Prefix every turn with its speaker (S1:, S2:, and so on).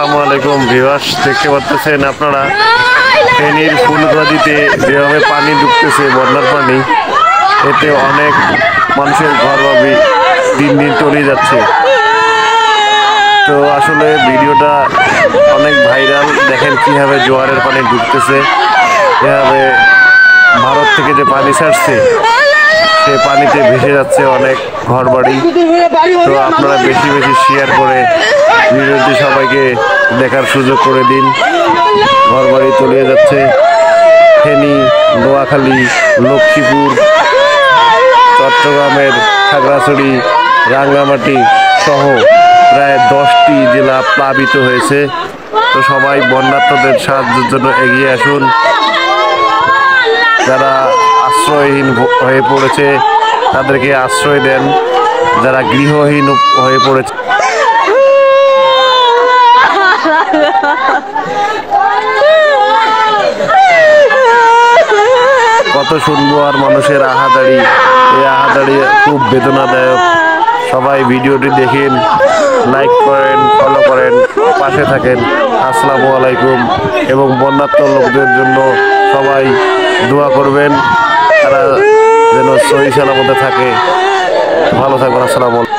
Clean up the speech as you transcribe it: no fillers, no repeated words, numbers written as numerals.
S1: আসসালামু আলাইকুম ভিউয়ার্স, দেখতে পাচ্ছেন আপনারা ফেনীর ফুলগাজীতে যেভাবে পানি ঢুকতেছে, বন্যার পানি, এতে অনেক মানুষের ঘরবাড়ি দিন দিন তলিয়ে যাচ্ছে। তো আসলে ভিডিওটা অনেক ভাইরাল, দেখেন কিভাবে জোয়ারের পানি ঢুকতেছে, এভাবে ভারত থেকে যে পানি ছাড়ছে সে পানিতে ভেসে যাচ্ছে অনেক ঘরবাড়ি। তো আপনারা বেশি বেশি শেয়ার করে ভিডিওটি সবাইকে দেখার সুযোগ করে দিন। ঘরবাড়ি তলিয়ে যাচ্ছে ফেনী, নোয়াখালী, লক্ষ্মীপুর, চট্টগ্রামের খাগড়াছড়ি, রাঙ্গামাটি সহ প্রায় 10টি জেলা প্লাবিত হয়েছে। তো সবাই বন্যার্তদের সাহায্যের জন্য এগিয়ে আসুন। যারা আশ্রয়হীন হয়ে পড়েছে তাদেরকে আশ্রয় দেন, যারা গৃহহীন হয়ে পড়েছে। কত শুনবো আর মানুষের আহাজারি, এই আহাজারি খুব বেদনাদায়ক। সবাই ভিডিওটি দেখেন, লাইক করেন, ফলো করেন, পাশে থাকেন। আসসালামু আলাইকুম। এবং বন্যার্ত লোকদের জন্য সবাই দোয়া করবেন, তারা যেন সহি সালামতে থাকে। ভালো থাকবেন। আসসালামু আলাইকুম।